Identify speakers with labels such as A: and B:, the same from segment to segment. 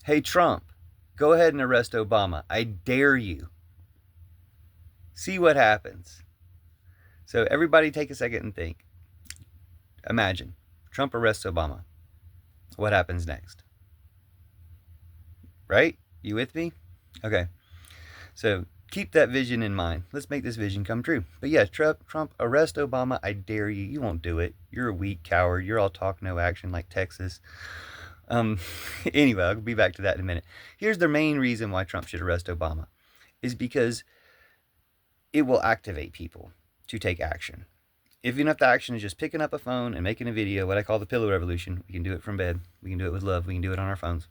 A: Hey, Trump, go ahead and arrest Obama. I dare you. See what happens. So, everybody take a second and think. Imagine Trump arrests Obama. What happens next? Right? You with me? Okay. So, keep that vision in mind. Let's make this vision come true. But yeah, Trump, arrest Obama. I dare you. You won't do it. You're a weak coward. You're all talk, no action like Texas. Um, anyway, I'll be back to that in a minute. Here's the main reason why Trump should arrest Obama is because it will activate people to take action. Even if the action is just picking up a phone and making a video, what I call the pillow revolution, we can do it from bed. We can do it with love. We can do it on our phones.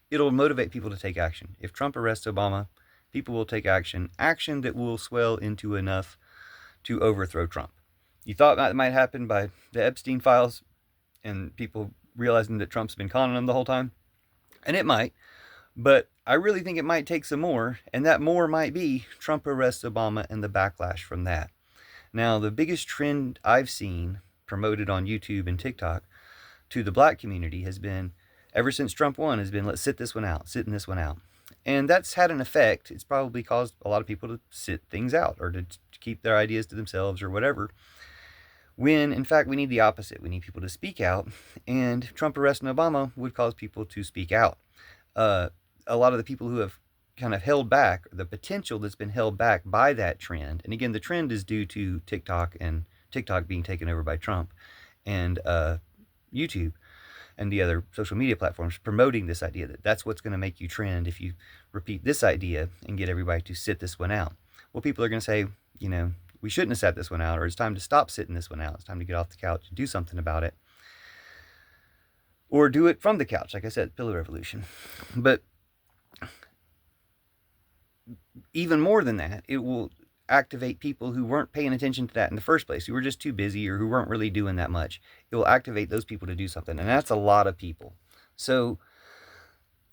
A: It'll motivate people to take action. If Trump arrests Obama, people will take action that will swell into enough to overthrow Trump. You thought that might happen by the Epstein files and people realizing that Trump's been conning them the whole time? And it might, but I really think it might take some more, and that more might be Trump arrests Obama and the backlash from that. Now, the biggest trend I've seen promoted on YouTube and TikTok to the black community has been, ever since Trump won, has been, let's sit this one out, sitting this one out. And that's had an effect. It's probably caused a lot of people to sit things out or to keep their ideas to themselves or whatever. When, in fact, we need the opposite. We need people to speak out, and Trump arresting Obama would cause people to speak out. A lot of the people who have kind of held back, the potential that's been held back by that trend, and again, the trend is due to TikTok and TikTok being taken over by Trump and YouTube and the other social media platforms promoting this idea that that's what's going to make you trend if you repeat this idea and get everybody to sit this one out. Well, people are going to say, we shouldn't have sat this one out, or it's time to stop sitting this one out. It's time to get off the couch and do something about it. Or do it from the couch, like I said, pillow revolution. But even more than that, it will activate people who weren't paying attention to that in the first place, who were just too busy or who weren't really doing that much. It will activate those people to do something, and that's a lot of people. So,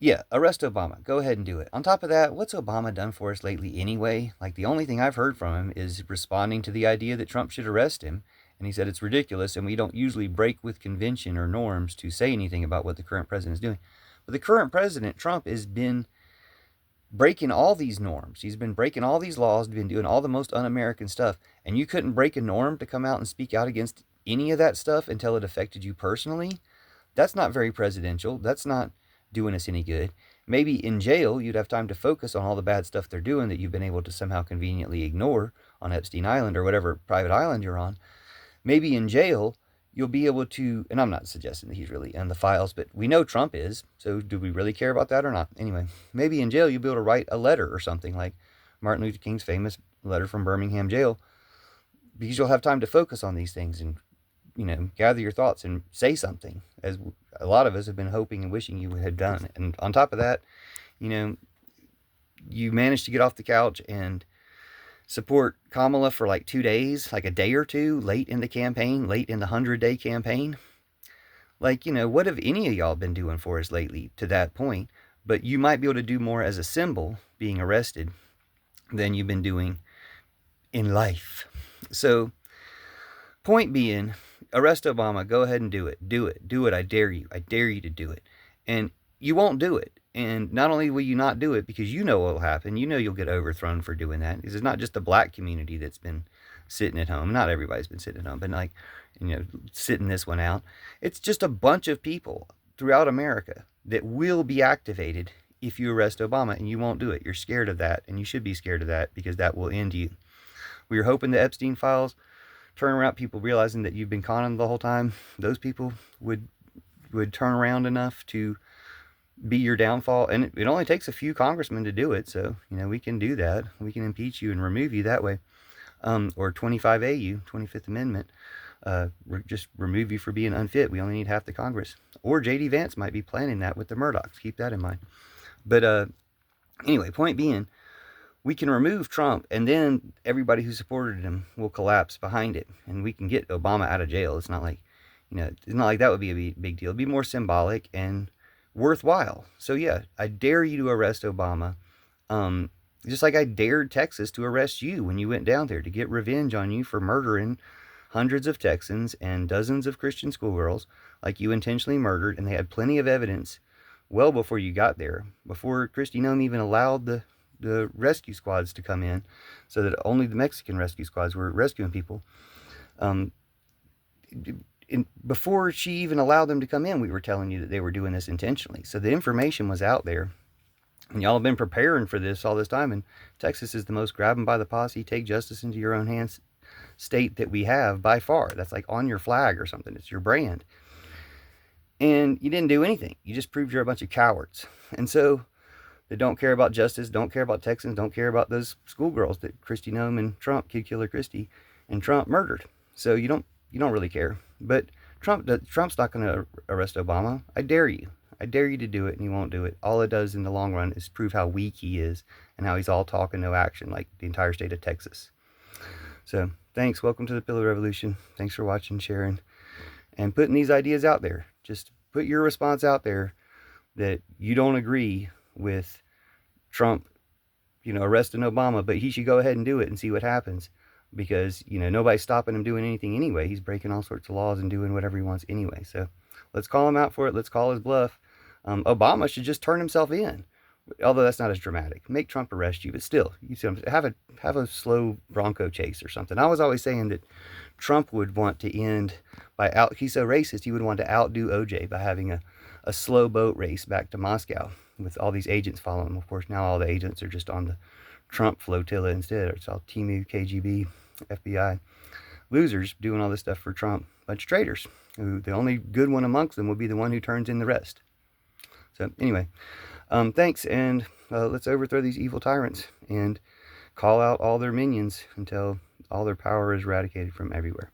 A: yeah, arrest Obama. Go ahead and do it. On top of that, what's Obama done for us lately anyway? Like, the only thing I've heard from him is responding to the idea that Trump should arrest him, and he said it's ridiculous, and we don't usually break with convention or norms to say anything about what the current president is doing. But the current president, Trump, has been breaking all these norms. He's been breaking all these laws, been doing all the most un-American stuff, and you couldn't break a norm to come out and speak out against any of that stuff until it affected you personally? That's not very presidential. That's not doing us any good. Maybe in jail, you'd have time to focus on all the bad stuff they're doing that you've been able to somehow conveniently ignore on Epstein Island or whatever private island you're on. Maybe in jail, you'll be able to, and I'm not suggesting that he's really in the files, but we know Trump is, so do we really care about that or not? Anyway, maybe in jail you'll be able to write a letter or something like Martin Luther King's famous letter from Birmingham jail, because you'll have time to focus on these things and, gather your thoughts and say something, as a lot of us have been hoping and wishing you had done. And on top of that, you managed to get off the couch and support Kamala for like 2 days, like a day or two late in the campaign, late in the 100-day campaign. Like, what have any of y'all been doing for us lately to that point? But you might be able to do more as a symbol, being arrested, than you've been doing in life. So, point being, arrest Obama. Go ahead and do it. Do it. Do it. I dare you. I dare you to do it. And you won't do it. And not only will you not do it because you know what will happen, you'll get overthrown for doing that. Because it's not just the black community that's been sitting at home. Not everybody's been sitting at home, but sitting this one out. It's just a bunch of people throughout America that will be activated if you arrest Obama, and you won't do it. You're scared of that, and you should be scared of that because that will end you. We were hoping the Epstein files turn around, people realizing that you've been conning the whole time. Those people would turn around enough to be your downfall. And it only takes a few congressmen to do it. So, we can do that. We can impeach you and remove you that way. Or 25A you, 25th Amendment. Just remove you for being unfit. We only need half the Congress. Or J.D. Vance might be planning that with the Murdochs. Keep that in mind. But anyway, point being, we can remove Trump, and then everybody who supported him will collapse behind it, and we can get Obama out of jail. It's not like, it's not like that would be a big deal. It'd be more symbolic and worthwhile. So yeah, I dare you to arrest Obama. Just like I dared Texas to arrest you when you went down there to get revenge on you for murdering hundreds of Texans and dozens of Christian schoolgirls like you intentionally murdered, and they had plenty of evidence well before you got there, before Kristi Noem even allowed the rescue squads to come in, so that only the Mexican rescue squads were rescuing people. Before she even allowed them to come in, we were telling you that they were doing this intentionally. So the information was out there, and y'all have been preparing for this all this time. And Texas is the most grab them by the posse, take justice into your own hands state that we have by far. That's like on your flag or something. It's your brand. And you didn't do anything. You just proved you're a bunch of cowards. And so they don't care about justice, don't care about Texans, don't care about those schoolgirls that Kristi Noem and Trump, Kid Killer Kristi and Trump murdered. So you don't really care. But Trump's not going to arrest Obama. I dare you. I dare you to do it, and you won't do it. All it does in the long run is prove how weak he is and how he's all talk and no action, like the entire state of Texas. So thanks. Welcome to the Pillow Revolution. Thanks for watching, sharing, and putting these ideas out there. Just put your response out there that you don't agree with Trump, arresting Obama, but he should go ahead and do it and see what happens. Because, nobody's stopping him doing anything anyway. He's breaking all sorts of laws and doing whatever he wants anyway. So let's call him out for it. Let's call his bluff. Obama should just turn himself in. Although that's not as dramatic. Make Trump arrest you, but still, have a slow Bronco chase or something. I was always saying that Trump would want to end he's so racist, he would want to outdo OJ by having a slow boat race back to Moscow with all these agents following him. Of course, now all the agents are just on the Trump flotilla instead. It's all Timu, KGB, FBI. Losers doing all this stuff for Trump. Bunch of traitors. The only good one amongst them would be the one who turns in the rest. So anyway, thanks, and let's overthrow these evil tyrants and call out all their minions until all their power is eradicated from everywhere.